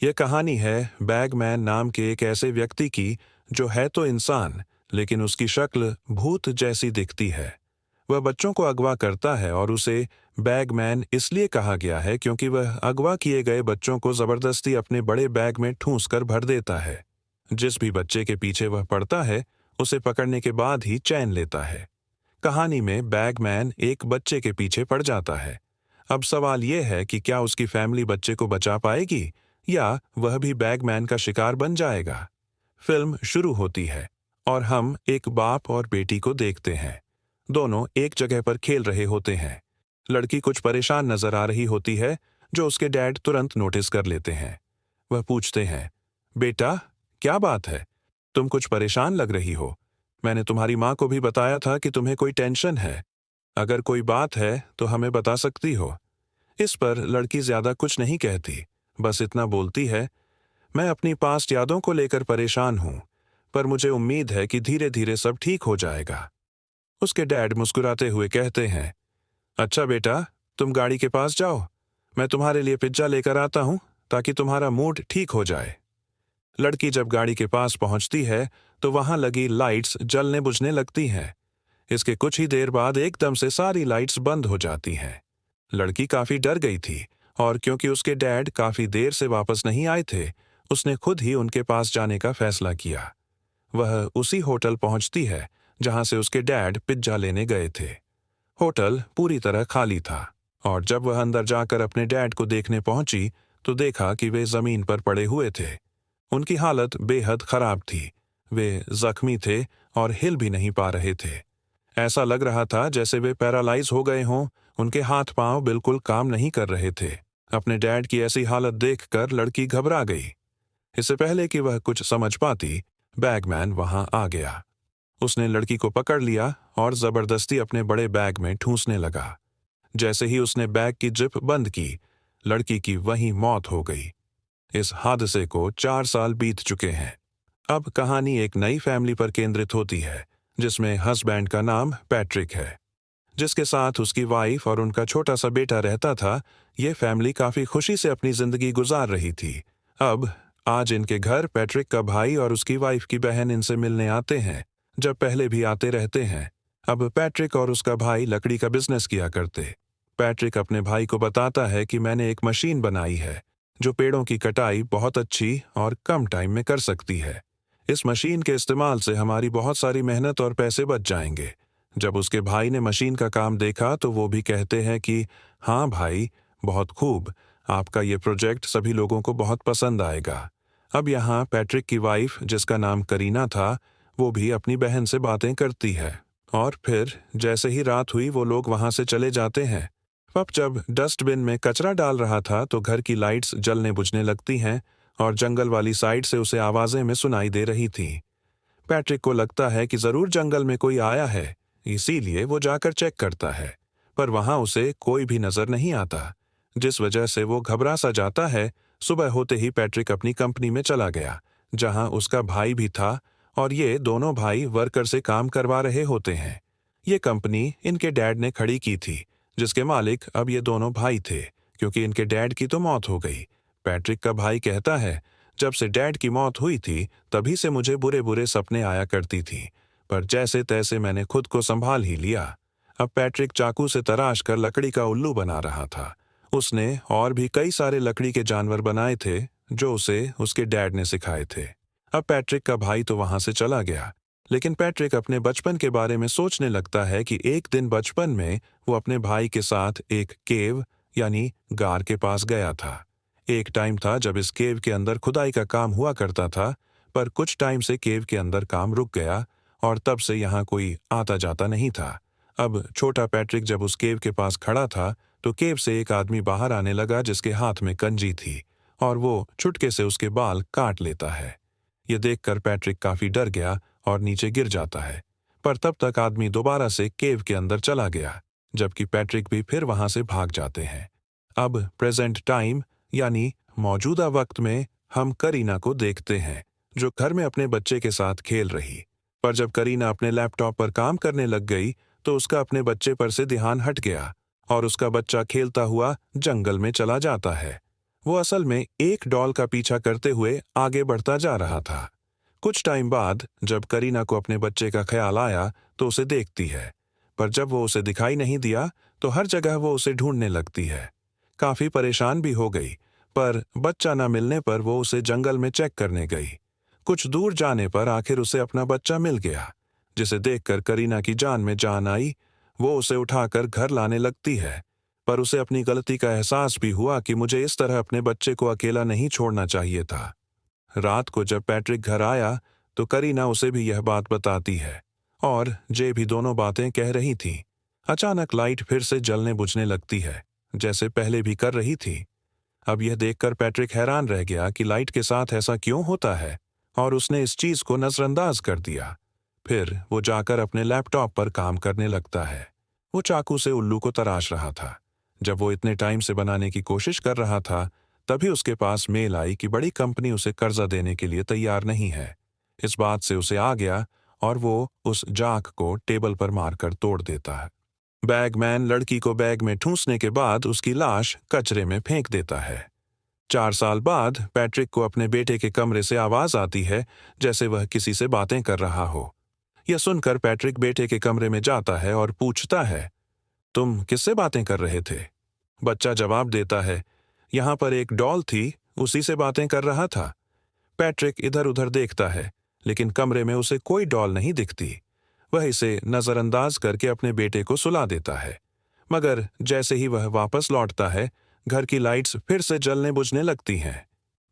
यह कहानी है बैगमैन नाम के एक ऐसे व्यक्ति की जो है तो इंसान, लेकिन उसकी शक्ल भूत जैसी दिखती है। वह बच्चों को अगवा करता है और उसे बैगमैन इसलिए कहा गया है क्योंकि वह अगवा किए गए बच्चों को जबरदस्ती अपने बड़े बैग में ठूंस कर भर देता है। जिस भी बच्चे के पीछे वह पड़ता है उसे पकड़ने के बाद ही चैन लेता है। कहानी में बैगमैन एक बच्चे के पीछे पड़ जाता है। अब सवाल यह है कि क्या उसकी फैमिली बच्चे को बचा पाएगी या वह भी बैगमैन का शिकार बन जाएगा। फिल्म शुरू होती है और हम एक बाप और बेटी को देखते हैं। दोनों एक जगह पर खेल रहे होते हैं। लड़की कुछ परेशान नजर आ रही होती है, जो उसके डैड तुरंत नोटिस कर लेते हैं। वह पूछते हैं, बेटा क्या बात है, तुम कुछ परेशान लग रही हो। मैंने तुम्हारी माँ को भी बताया था कि तुम्हें कोई टेंशन है। अगर कोई बात है तो हमें बता सकती हो। इस पर लड़की ज्यादा कुछ नहीं कहती, बस इतना बोलती है, मैं अपनी पास्ट यादों को लेकर परेशान हूं, पर मुझे उम्मीद है कि धीरे धीरे सब ठीक हो जाएगा। उसके डैड मुस्कुराते हुए कहते हैं, अच्छा बेटा, तुम गाड़ी के पास जाओ, मैं तुम्हारे लिए पिज्जा लेकर आता हूं ताकि तुम्हारा मूड ठीक हो जाए। लड़की जब गाड़ी के पास पहुंचती है तो वहां लगी लाइट्स जलने बुझने लगती हैं। इसके कुछ ही देर बाद एकदम से सारी लाइट्स बंद हो जाती हैं। लड़की काफी डर गई थी और क्योंकि उसके डैड काफी देर से वापस नहीं आए थे, उसने खुद ही उनके पास जाने का फैसला किया। वह उसी होटल पहुंचती है जहां से उसके डैड पिज्जा लेने गए थे। होटल पूरी तरह खाली था और जब वह अंदर जाकर अपने डैड को देखने पहुंची तो देखा कि वे जमीन पर पड़े हुए थे। उनकी हालत बेहद खराब थी। वे जख्मी थे और हिल भी नहीं पा रहे थे। ऐसा लग रहा था जैसे वे पैरालाइज हो गए हों। उनके हाथ पांव बिल्कुल काम नहीं कर रहे थे। अपने डैड की ऐसी हालत देखकर लड़की घबरा गई। इससे पहले कि वह कुछ समझ पाती, बैगमैन वहां आ गया। उसने लड़की को पकड़ लिया और जबरदस्ती अपने बड़े बैग में ठूंसने लगा। जैसे ही उसने बैग की जिप बंद की, लड़की की वहीं मौत हो गई। इस हादसे को 4 साल बीत चुके हैं। अब कहानी एक नई फैमिली पर केंद्रित होती है, जिसमें हस्बैंड का नाम पैट्रिक है, जिसके साथ उसकी वाइफ और उनका छोटा सा बेटा रहता था। ये फैमिली काफी खुशी से अपनी जिंदगी गुजार रही थी। अब आज इनके घर पैट्रिक का भाई और उसकी वाइफ की बहन इनसे मिलने आते हैं, जब पहले भी आते रहते हैं। अब पैट्रिक और उसका भाई लकड़ी का बिजनेस किया करते। पैट्रिक अपने भाई को बताता है कि मैंने एक मशीन बनाई है जो पेड़ों की कटाई बहुत अच्छी और कम टाइम में कर सकती है। इस मशीन के इस्तेमाल से हमारी बहुत सारी मेहनत और पैसे बच जाएंगे। जब उसके भाई ने मशीन का काम देखा तो वो भी कहते हैं कि हाँ भाई, बहुत खूब, आपका ये प्रोजेक्ट सभी लोगों को बहुत पसंद आएगा। अब यहाँ पैट्रिक की वाइफ, जिसका नाम करीना था, वो भी अपनी बहन से बातें करती है और फिर जैसे ही रात हुई वो लोग वहां से चले जाते हैं। अब जब डस्टबिन में कचरा डाल रहा था तो घर की लाइट्स जलने बुझने लगती हैं और जंगल वाली साइड से उसे आवाजें में सुनाई दे रही थीं। पैट्रिक को लगता है कि जरूर जंगल में कोई आया है, इसीलिए वो जाकर चेक करता है, पर वहां उसे कोई भी नजर नहीं आता, जिस वजह से वो घबरा सा जाता है। सुबह होते ही पैट्रिक अपनी कंपनी में चला गया, जहां उसका भाई भी था और ये दोनों भाई वर्कर से काम करवा रहे होते हैं। ये कंपनी इनके डैड ने खड़ी की थी, जिसके मालिक अब ये दोनों भाई थे, क्योंकि इनके डैड की तो मौत हो गई। पैट्रिक का भाई कहता है, जब से डैड की मौत हुई थी तभी से मुझे बुरे बुरे सपने आया करती थी, पर जैसे तैसे मैंने खुद को संभाल ही लिया। अब पैट्रिक चाकू से तराश कर लकड़ी का उल्लू बना रहा था। उसने और भी कई सारे लकड़ी के जानवर बनाए थे जो उसे उसके डैड ने सिखाए थे। अब पैट्रिक का भाई तो वहां से चला गया, लेकिन पैट्रिक अपने बचपन के बारे में सोचने लगता है कि एक दिन बचपन में वो अपने भाई के साथ एक केव यानी गार के पास गया था। एक टाइम था जब इस केव के अंदर खुदाई का काम हुआ करता था, पर कुछ टाइम से केव के अंदर काम रुक गया और तब से यहाँ कोई आता जाता नहीं था। अब छोटा पैट्रिक जब उस केव के पास खड़ा था तो केव से एक आदमी बाहर आने लगा जिसके हाथ में कंजी थी और वो चुटके से उसके बाल काट लेता है। ये देखकर पैट्रिक काफी डर गया और नीचे गिर जाता है, पर तब तक आदमी दोबारा से केव के अंदर चला गया, जबकि पैट्रिक भी फिर वहां से भाग जाते हैं। अब प्रेजेंट टाइम यानी मौजूदा वक्त में हम करीना को देखते हैं, जो घर में अपने बच्चे के साथ खेल रही। पर जब करीना अपने लैपटॉप पर काम करने लग गई तो उसका अपने बच्चे पर से ध्यान हट गया और उसका बच्चा खेलता हुआ जंगल में चला जाता है। वो असल में एक डॉल का पीछा करते हुए आगे बढ़ता जा रहा था। कुछ टाइम बाद जब करीना को अपने बच्चे का ख्याल आया तो उसे देखती है, पर जब वो उसे दिखाई नहीं दिया तो हर जगह वो उसे ढूंढने लगती है। काफी परेशान भी हो गई, पर बच्चा न मिलने पर वो उसे जंगल में चेक करने गई। कुछ दूर जाने पर आखिर उसे अपना बच्चा मिल गया, जिसे देखकर करीना की जान में जान आई। वो उसे उठाकर घर लाने लगती है, पर उसे अपनी गलती का एहसास भी हुआ कि मुझे इस तरह अपने बच्चे को अकेला नहीं छोड़ना चाहिए था। रात को जब पैट्रिक घर आया तो करीना उसे भी यह बात बताती है, और जे भी दोनों बातें कह रही थी। अचानक लाइट फिर से जलने बुझने लगती है, जैसे पहले भी कर रही थी। अब यह देखकर पैट्रिक हैरान रह गया कि लाइट के साथ ऐसा क्यों होता है, और उसने इस चीज को नजरअंदाज कर दिया। फिर वो जाकर अपने लैपटॉप पर काम करने लगता है। वो चाकू से उल्लू को तराश रहा था। जब वो इतने टाइम से बनाने की कोशिश कर रहा था, तभी उसके पास मेल आई कि बड़ी कंपनी उसे कर्जा देने के लिए तैयार नहीं है। इस बात से उसे आ गया और वो उस जाक को टेबल पर मारकर तोड़ देता है। बैगमैन लड़की को बैग में ठूंसने के बाद उसकी लाश कचरे में फेंक देता है। 4 साल बाद पैट्रिक को अपने बेटे के कमरे से आवाज आती है, जैसे वह किसी से बातें कर रहा हो। यह सुनकर पैट्रिक बेटे के कमरे में जाता है और पूछता है, तुम किससे बातें कर रहे थे? बच्चा जवाब देता है, यहाँ पर एक डॉल थी, उसी से बातें कर रहा था। पैट्रिक इधर उधर देखता है, लेकिन कमरे में उसे कोई डॉल नहीं दिखती। वह इसे नजरअंदाज करके अपने बेटे को सुला देता है, मगर जैसे ही वह वापस लौटता है, घर की लाइट्स फिर से जलने बुझने लगती हैं।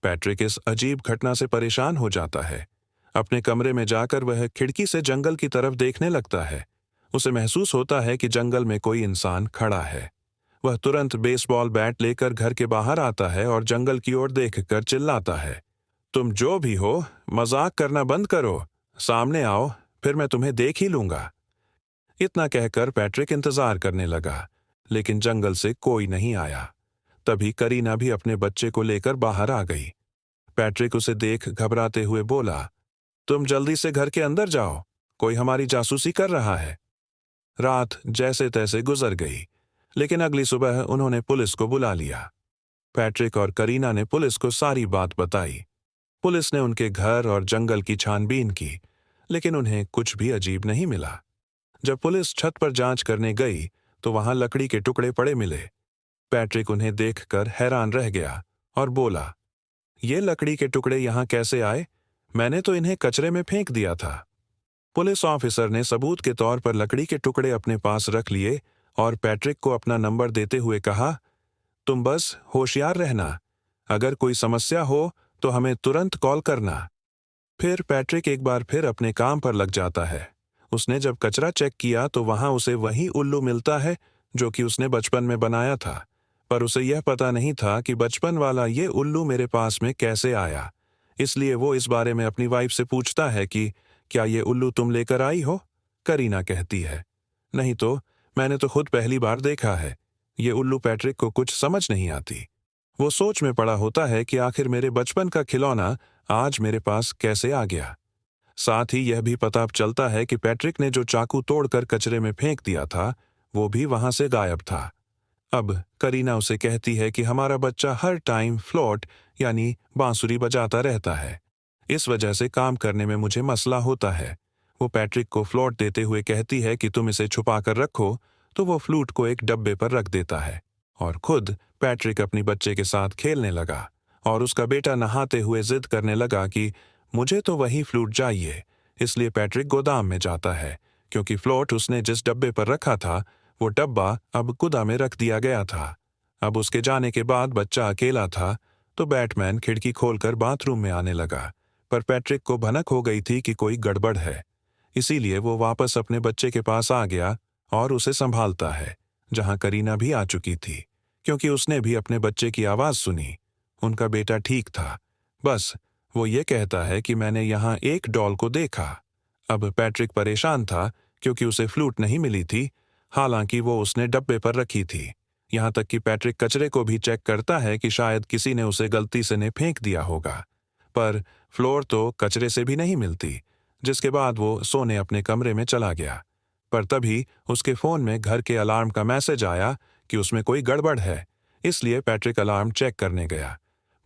पैट्रिक इस अजीब घटना से परेशान हो जाता है। अपने कमरे में जाकर वह खिड़की से जंगल की तरफ देखने लगता है। उसे महसूस होता है कि जंगल में कोई इंसान खड़ा है। वह तुरंत बेसबॉल बैट लेकर घर के बाहर आता है और जंगल की ओर देखकर चिल्लाता है, तुम जो भी हो, मजाक करना बंद करो, सामने आओ, फिर मैं तुम्हें देख ही लूंगा। इतना कहकर पैट्रिक इंतजार करने लगा, लेकिन जंगल से कोई नहीं आया। तभी करीना भी अपने बच्चे को लेकर बाहर आ गई। पैट्रिक उसे देख घबराते हुए बोला, तुम जल्दी से घर के अंदर जाओ, कोई हमारी जासूसी कर रहा है। रात जैसे तैसे गुजर गई, लेकिन अगली सुबह उन्होंने पुलिस को बुला लिया। पैट्रिक और करीना ने पुलिस को सारी बात बताई। पुलिस ने उनके घर और जंगल की छानबीन की, लेकिन उन्हें कुछ भी अजीब नहीं मिला। जब पुलिस छत पर जांच करने गई तो वहां लकड़ी के टुकड़े पड़े मिले। पैट्रिक उन्हें देखकर हैरान रह गया और बोला, ये लकड़ी के टुकड़े यहाँ कैसे आए? मैंने तो इन्हें कचरे में फेंक दिया था। पुलिस ऑफिसर ने सबूत के तौर पर लकड़ी के टुकड़े अपने पास रख लिए और पैट्रिक को अपना नंबर देते हुए कहा, तुम बस होशियार रहना, अगर कोई समस्या हो तो हमें तुरंत कॉल करना। फिर पैट्रिक एक बार फिर अपने काम पर लग जाता है। उसने जब कचरा चेक किया तो वहां उसे वही उल्लू मिलता है जो कि उसने बचपन में बनाया था, पर उसे यह पता नहीं था कि बचपन वाला ये उल्लू मेरे पास में कैसे आया। इसलिए वो इस बारे में अपनी वाइफ से पूछता है कि क्या ये उल्लू तुम लेकर आई हो? करीना कहती है, नहीं तो, मैंने तो खुद पहली बार देखा है। ये उल्लू पैट्रिक को कुछ समझ नहीं आती। वो सोच में पड़ा होता है कि आखिर मेरे बचपन का खिलौना आज मेरे पास कैसे आ गया। साथ ही यह भी पता चलता है कि पैट्रिक ने जो चाकू तोड़कर कचरे में फेंक दिया था, वो भी वहां से गायब था। अब करीना उसे कहती है कि हमारा बच्चा हर टाइम फ्लूट यानी बांसुरी बजाता रहता है, इस वजह से काम करने में मुझे मसला होता है। वो पैट्रिक को फ्लूट देते हुए कहती है कि तुम इसे छुपा कर रखो, तो वो फ्लूट को एक डब्बे पर रख देता है और खुद पैट्रिक अपनी बच्चे के साथ खेलने लगा। और उसका बेटा नहाते हुए जिद करने लगा कि मुझे तो वही फ्लूट चाहिए। इसलिए पैट्रिक गोदाम में जाता है, क्योंकि फ्लूट उसने जिस डब्बे पर रखा था वो डब्बा अब गुदा में रख दिया गया था। अब उसके जाने के बाद बच्चा अकेला था, तो बैटमैन खिड़की खोलकर बाथरूम में आने लगा, पर पैट्रिक को भनक हो गई थी कि कोई गड़बड़ है। इसीलिए वो वापस अपने बच्चे के पास आ गया और उसे संभालता है, जहां करीना भी आ चुकी थी, क्योंकि उसने भी अपने बच्चे की आवाज सुनी। उनका बेटा ठीक था, बस वो ये कहता है कि मैंने यहाँ एक डॉल को देखा। अब पैट्रिक परेशान था क्योंकि उसे फ्लूट नहीं मिली थी, हालांकि वो उसने डब्बे पर रखी थी। यहाँ तक कि पैट्रिक कचरे को भी चेक करता है कि शायद किसी ने उसे गलती से ने फेंक दिया होगा, पर फ्लोर तो कचरे से भी नहीं मिलती, जिसके बाद वो सोने अपने कमरे में चला गया। पर तभी उसके फोन में घर के अलार्म का मैसेज आया कि उसमें कोई गड़बड़ है, इसलिए पैट्रिक अलार्म चेक करने गया,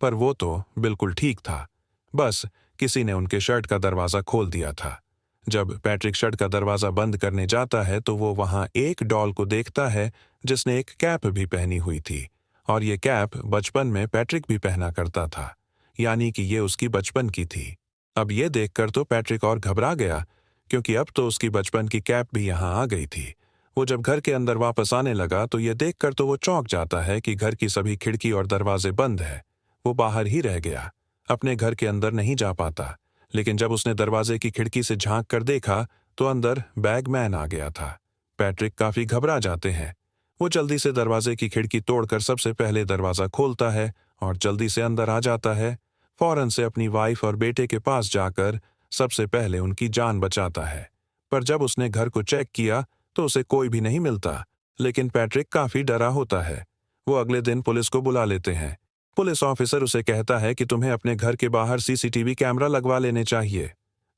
पर वो तो बिल्कुल ठीक था। बस किसी ने उनके शर्ट का दरवाज़ा खोल दिया था। जब पैट्रिक शर्ट का दरवाज़ा बंद करने जाता है तो वो वहाँ एक डॉल को देखता है जिसने एक कैप भी पहनी हुई थी, और ये कैप बचपन में पैट्रिक भी पहना करता था, यानी कि ये उसकी बचपन की थी। अब ये देखकर तो पैट्रिक और घबरा गया, क्योंकि अब तो उसकी बचपन की कैप भी यहाँ आ गई थी। वो जब घर के अंदर वापस आने लगा तो ये देखकर तो वो चौंक जाता है कि घर की सभी खिड़की और दरवाजे बंद है। वो बाहर ही रह गया, अपने घर के अंदर नहीं जा पाता। लेकिन जब उसने दरवाजे की खिड़की से झांक कर देखा तो अंदर बैगमैन आ गया था। पैट्रिक काफी घबरा जाते हैं। वो जल्दी से दरवाजे की खिड़की तोड़कर सबसे पहले दरवाजा खोलता है और जल्दी से अंदर आ जाता है। फौरन से अपनी वाइफ और बेटे के पास जाकर सबसे पहले उनकी जान बचाता है। पर जब उसने घर को चेक किया तो उसे कोई भी नहीं मिलता, लेकिन पैट्रिक काफी डरा होता है। वो अगले दिन पुलिस को बुला लेते हैं। पुलिस ऑफिसर उसे कहता है कि तुम्हें अपने घर के बाहर सीसीटीवी कैमरा लगवा लेने चाहिए।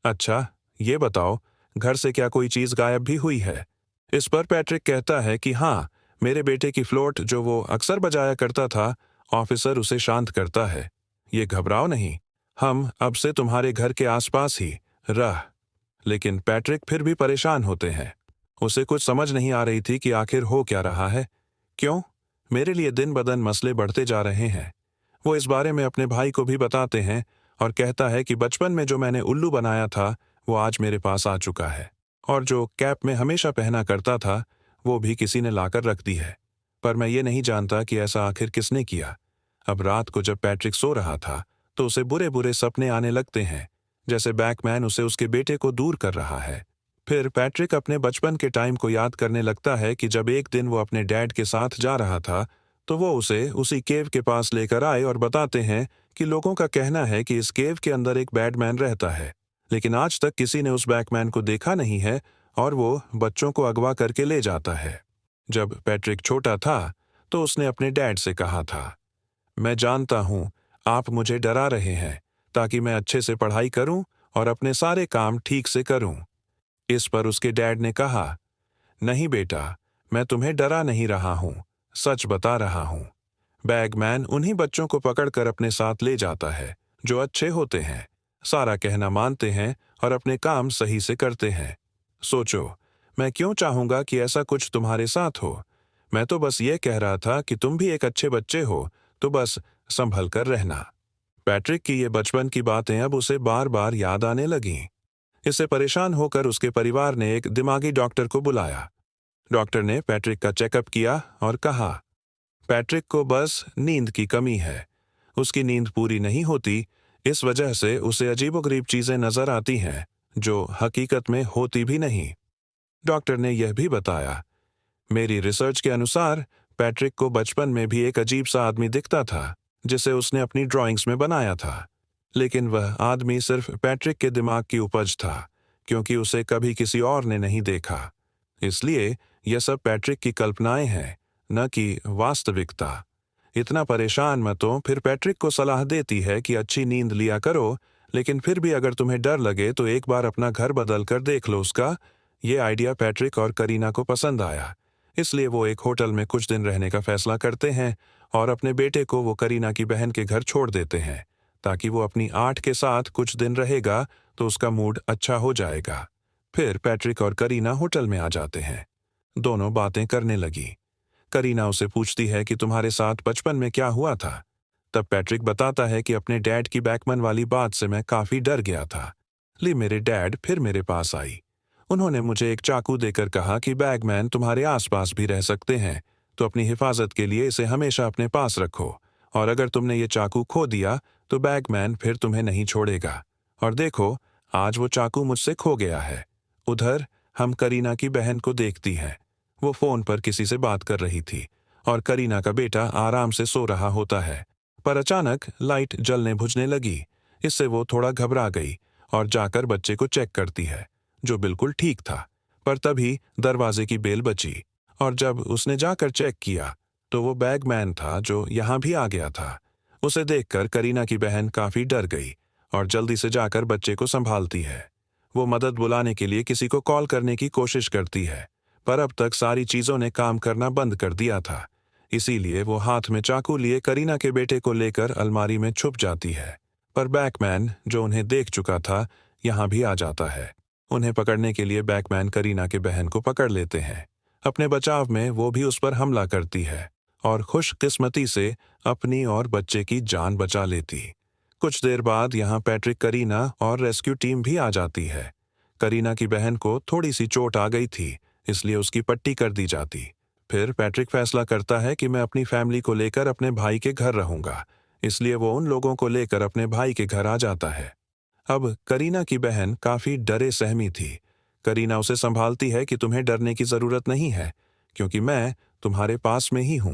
अच्छा, ये बताओ, घर से क्या कोई चीज गायब भी हुई है? इस पर पैट्रिक कहता है कि हाँ, मेरे बेटे की फ्लोट जो वो अक्सर बजाया करता था। ऑफिसर उसे शांत करता है। ये घबराओ नहीं, हम अब से तुम्हारे घर के आसपास ही रह। लेकिन पैट्रिक फिर भी परेशान होते हैं। उसे कुछ समझ नहीं आ रही थी कि आखिर हो क्या रहा है। क्यों मेरे लिए दिन ब दिन मसले बढ़ते जा रहे हैं? वो इस बारे में अपने भाई को भी बताते हैं और कहता है कि बचपन में जो मैंने उल्लू बनाया था वो आज मेरे पास आ चुका है, और जो कैप में हमेशा पहना करता था वो भी किसी ने लाकर रख दी है। पर मैं ये नहीं जानता कि ऐसा आखिर किसने किया। अब रात को जब पैट्रिक सो रहा था तो उसे बुरे बुरे सपने आने लगते हैं, जैसे बैगमैन उसे उसके बेटे को दूर कर रहा है। फिर पैट्रिक अपने बचपन के टाइम को याद करने लगता है कि जब एक दिन वो अपने डैड के साथ जा रहा था तो वो उसे उसी केव के पास लेकर आए और बताते हैं कि लोगों का कहना है कि इस केव के अंदर एक बैडमैन रहता है, लेकिन आज तक किसी ने उस बैगमैन को देखा नहीं है, और वो बच्चों को अगवा करके ले जाता है। जब पैट्रिक छोटा था तो उसने अपने डैड से कहा था, मैं जानता हूँ आप मुझे डरा रहे हैं ताकि मैं अच्छे से पढ़ाई करूं और अपने सारे काम ठीक से करूं। इस पर उसके डैड ने कहा, नहीं बेटा, मैं तुम्हें डरा नहीं रहा हूं, सच बता रहा हूं। बैगमैन उन्हीं बच्चों को पकड़कर अपने साथ ले जाता है जो अच्छे होते हैं, सारा कहना मानते हैं और अपने काम सही से करते हैं। सोचो, मैं क्यों चाहूंगा कि ऐसा कुछ तुम्हारे साथ हो? मैं तो बस ये कह रहा था कि तुम भी एक अच्छे बच्चे हो, तो बस संभल कर रहना। पैट्रिक की ये बचपन की बातें अब उसे बार बार याद आने लगीं। इससे परेशान होकर उसके परिवार ने एक दिमागी डॉक्टर को बुलाया। डॉक्टर ने पैट्रिक का चेकअप किया और कहा, पैट्रिक को बस नींद की कमी है। उसकी नींद पूरी नहीं होती, इस वजह से उसे अजीबोगरीब चीजें नजर आती हैं जो हकीकत में होती भी नहीं। डॉक्टर ने यह भी बताया, मेरी रिसर्च के अनुसार पैट्रिक को बचपन में भी एक अजीब सा आदमी दिखता था जिसे उसने अपनी ड्राइंग्स में बनाया था, लेकिन वह आदमी सिर्फ पैट्रिक के दिमाग की उपज था, क्योंकि उसे कभी किसी और ने नहीं देखा। इसलिए यह सब पैट्रिक की कल्पनाएं हैं, न कि वास्तविकता। इतना परेशान मत हो। फिर पैट्रिक को सलाह देती है कि अच्छी नींद लिया करो, लेकिन फिर भी अगर तुम्हें डर लगे तो एक बार अपना घर बदल कर देख लो उसका। ये आइडिया पैट्रिक और करीना को पसंद आया, इसलिए वो एक होटल में कुछ दिन रहने का फैसला करते हैं और अपने बेटे को वो करीना की बहन के घर छोड़ देते हैं, ताकि वो अपनी आर्ट के साथ कुछ दिन रहेगा तो उसका मूड अच्छा हो जाएगा। फिर पैट्रिक और करीना होटल में आ जाते हैं। दोनों बातें करने लगी। करीना उसे पूछती है कि तुम्हारे साथ बचपन में क्या हुआ था। तब पैट्रिक बताता है कि अपने डैड की बैकमैन वाली बात से मैं काफी डर गया था। मेरे डैड फिर मेरे पास आई। उन्होंने मुझे एक चाकू देकर कहा कि बैगमैन तुम्हारे आसपास भी रह सकते हैं, तो अपनी हिफाजत के लिए इसे हमेशा अपने पास रखो, और अगर तुमने ये चाकू खो दिया तो बैगमैन फिर तुम्हें नहीं छोड़ेगा। और देखो, आज वो चाकू मुझसे खो गया है। उधर हम करीना की बहन को देखती हैं। वो फोन पर किसी से बात कर रही थी और करीना का बेटा आराम से सो रहा होता है, पर अचानक लाइट जलने बुझने लगी। इससे वो थोड़ा घबरा गई और जाकर बच्चे को चेक करती है, जो बिल्कुल ठीक था। पर तभी दरवाजे की बेल बजी, और जब उसने जाकर चेक किया तो वो बैगमैन था जो यहाँ भी आ गया था। उसे देखकर करीना की बहन काफी डर गई और जल्दी से जाकर बच्चे को संभालती है। वो मदद बुलाने के लिए किसी को कॉल करने की कोशिश करती है, पर अब तक सारी चीजों ने काम करना बंद कर दिया था। इसीलिए वो हाथ में चाकू लिए करीना के बेटे को लेकर अलमारी में छुप जाती है। पर बैकमैन, जो उन्हें देख चुका था, यहाँ भी आ जाता है। उन्हें पकड़ने के लिए बैकमैन करीना के बहन को पकड़ लेते हैं। अपने बचाव में वो भी उस पर हमला करती है और खुशकिस्मती से अपनी और बच्चे की जान बचा लेती। कुछ देर बाद यहाँ पैट्रिक, करीना और रेस्क्यू टीम भी आ जाती है। करीना की बहन को थोड़ी सी चोट आ गई थी, इसलिए उसकी पट्टी कर दी जाती। फिर पैट्रिक फैसला करता है कि मैं अपनी फैमिली को लेकर अपने भाई के घर रहूंगा, इसलिए वो उन लोगों को लेकर अपने भाई के घर आ जाता है। अब करीना की बहन काफी डरे सहमी थी। करीना उसे संभालती है कि तुम्हें डरने की जरूरत नहीं है, क्योंकि मैं तुम्हारे पास में ही हूं।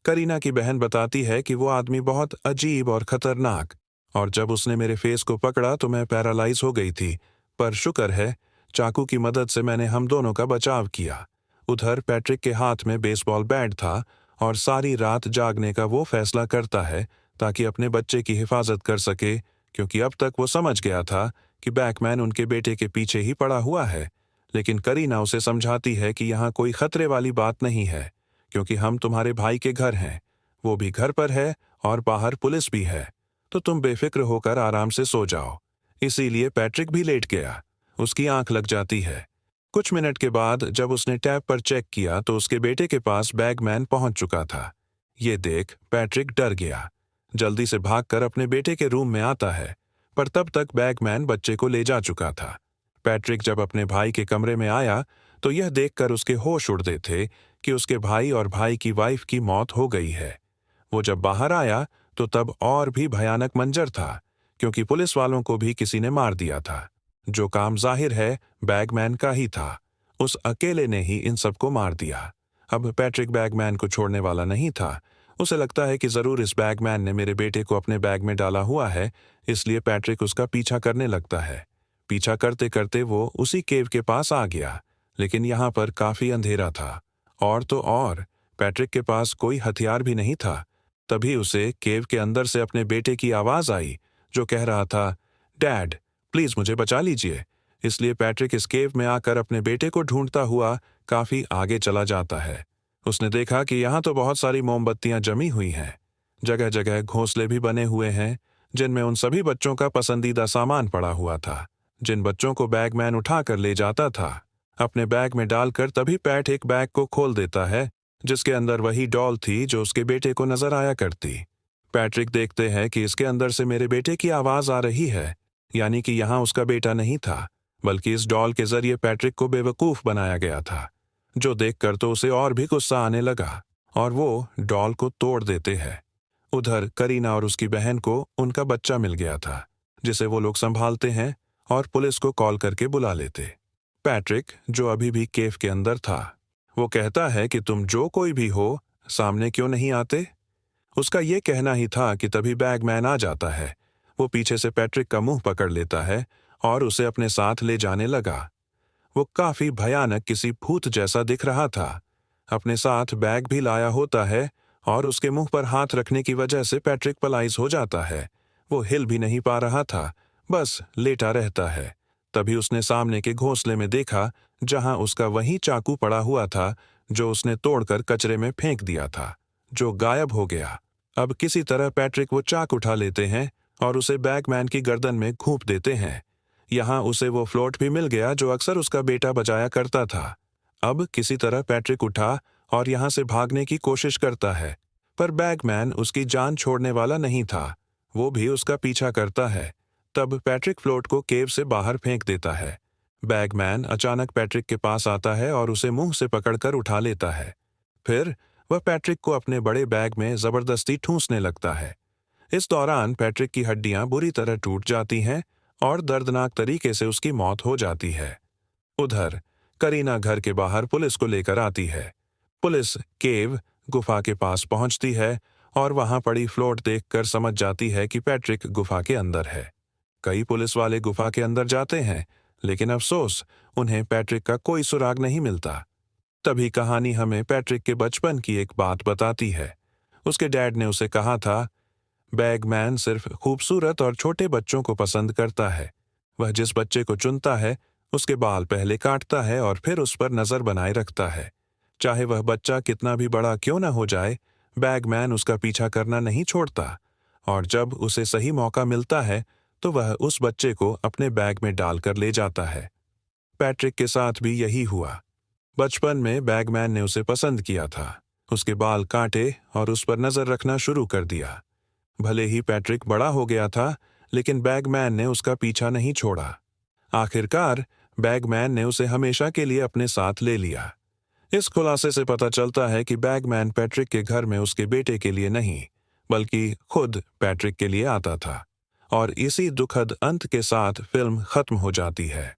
करीना की बहन बताती है कि वो आदमी बहुत अजीब और खतरनाक, और जब उसने मेरे फेस को पकड़ा तो मैं पैरालाइज हो गई थी, पर शुक्र है चाकू की मदद से मैंने हम दोनों का बचाव किया। उधर पैट्रिक के हाथ में बेसबॉल बैट था और सारी रात जागने का वो फैसला करता है ताकि अपने बच्चे की हिफाजत कर सके, क्योंकि अब तक वो समझ गया था कि बैकमैन उनके बेटे के पीछे ही पड़ा हुआ है। लेकिन करीना उसे समझाती है कि यहाँ कोई खतरे वाली बात नहीं है, क्योंकि हम तुम्हारे भाई के घर हैं, वो भी घर पर है और बाहर पुलिस भी है, तो तुम बेफिक्र होकर आराम से सो जाओ। इसीलिए पैट्रिक भी लेट गया। उसकी आंख लग जाती है। कुछ मिनट के बाद जब उसने टैब पर चेक किया तो उसके बेटे के पास बैगमैन पहुंच चुका था। ये देख पैट्रिक डर गया। जल्दी से भागकर अपने बेटे के रूम में आता है, पर तब तक बैगमैन बच्चे को ले जा चुका था। पैट्रिक जब अपने भाई के कमरे में आया तो यह देखकर उसके होश उड़ते थे कि उसके भाई और भाई की वाइफ की मौत हो गई है। वो जब बाहर आया तो तब और भी भयानक मंजर था, क्योंकि पुलिस वालों को भी किसी ने मार दिया था। जो काम जाहिर है बैगमैन का ही था। उस अकेले ने ही इन सबको मार दिया। अब पैट्रिक बैगमैन को छोड़ने वाला नहीं था। उसे लगता है कि जरूर इस बैगमैन ने मेरे बेटे को अपने बैग में डाला हुआ है, इसलिए पैट्रिक उसका पीछा करने लगता है। पीछा करते करते वो उसी केव के पास आ गया, लेकिन यहाँ पर काफी अंधेरा था। और तो और पैट्रिक के पास कोई हथियार भी नहीं था। तभी उसे केव के अंदर से अपने बेटे की आवाज आई, जो कह रहा था, डैड प्लीज मुझे बचा लीजिए। इसलिए पैट्रिक इस केव में आकर अपने बेटे को ढूंढता हुआ काफी आगे चला जाता है। उसने देखा कि यहाँ तो बहुत सारी मोमबत्तियां जमी हुई हैं। जगह जगह घोंसले भी बने हुए हैं, जिनमें उन सभी बच्चों का पसंदीदा सामान पड़ा हुआ था, जिन बच्चों को बैगमैन उठाकर ले जाता था। अपने बैग में डालकर तभी पैट एक बैग को खोल देता है, जिसके अंदर वही डॉल थी जो उसके बेटे को नजर आया करती। पैट्रिक देखते हैं कि इसके अंदर से मेरे बेटे की आवाज आ रही है, यानी कि यहाँ उसका बेटा नहीं था, बल्कि इस डॉल के जरिए पैट्रिक को बेवकूफ बनाया गया था। जो देखकर तो उसे और भी गुस्सा आने लगा और वो डॉल को तोड़ देते हैं। उधर करीना और उसकी बहन को उनका बच्चा मिल गया था, जिसे वो लोग संभालते हैं और पुलिस को कॉल करके बुला लेते। पैट्रिक, जो अभी भी केव के अंदर था, वो कहता है कि तुम जो कोई भी हो, सामने क्यों नहीं आते। उसका ये कहना ही था कि तभी बैगमैन आ जाता है। वो पीछे से पैट्रिक का मुंह पकड़ लेता है और उसे अपने साथ ले जाने लगा। वो काफी भयानक किसी भूत जैसा दिख रहा था। अपने साथ बैग भी लाया होता है और उसके मुंह पर हाथ रखने की वजह से पैट्रिक पलाइज हो जाता है। वो हिल भी नहीं पा रहा था, बस लेटा रहता है। तभी उसने सामने के घोंसले में देखा, जहां उसका वही चाकू पड़ा हुआ था जो उसने तोड़कर कचरे में फेंक दिया था, जो गायब हो गया। अब किसी तरह पैट्रिक वो चाक उठा लेते हैं और उसे बैगमैन की गर्दन में घूंप देते हैं। यहाँ उसे वो फ्लोट भी मिल गया जो अक्सर उसका बेटा बजाया करता था। अब किसी तरह पैट्रिक उठा और यहाँ से भागने की कोशिश करता है, पर बैगमैन उसकी जान छोड़ने वाला नहीं था। वो भी उसका पीछा करता है। तब पैट्रिक फ्लोट को केव से बाहर फेंक देता है। बैगमैन अचानक पैट्रिक के पास आता है और उसे मुंह से पकड़कर उठा लेता है। फिर वह पैट्रिक को अपने बड़े बैग में जबरदस्ती ठूंसने लगता है। इस दौरान पैट्रिक की हड्डियां बुरी तरह टूट जाती हैं और दर्दनाक तरीके से उसकी मौत हो जाती है। उधर करीना घर के बाहर पुलिस को लेकर आती है। पुलिस केव गुफा के पास पहुंचती है और वहां पड़ी फ्लोट देखकर समझ जाती है कि पैट्रिक गुफा के अंदर है। कई पुलिस वाले गुफा के अंदर जाते हैं, लेकिन अफसोस उन्हें पैट्रिक का कोई सुराग नहीं मिलता। तभी कहानी हमें पैट्रिक के बचपन की एक बात बताती है। उसके डैड ने उसे कहा था, बैगमैन सिर्फ खूबसूरत और छोटे बच्चों को पसंद करता है। वह जिस बच्चे को चुनता है उसके बाल पहले काटता है और फिर उस पर नजर बनाए रखता है। चाहे वह बच्चा कितना भी बड़ा क्यों न हो जाए, बैगमैन उसका पीछा करना नहीं छोड़ता, और जब उसे सही मौका मिलता है तो वह उस बच्चे को अपने बैग में डालकर ले जाता है। पैट्रिक के साथ भी यही हुआ। बचपन में बैगमैन ने उसे पसंद किया था, उसके बाल काटे और उस पर नजर रखना शुरू कर दिया। भले ही पैट्रिक बड़ा हो गया था, लेकिन बैगमैन ने उसका पीछा नहीं छोड़ा। आखिरकार बैगमैन ने उसे हमेशा के लिए अपने साथ ले लिया। इस खुलासे से पता चलता है कि बैगमैन पैट्रिक के घर में उसके बेटे के लिए नहीं, बल्कि खुद पैट्रिक के लिए आता था। और इसी दुखद अंत के साथ फिल्म खत्म हो जाती है।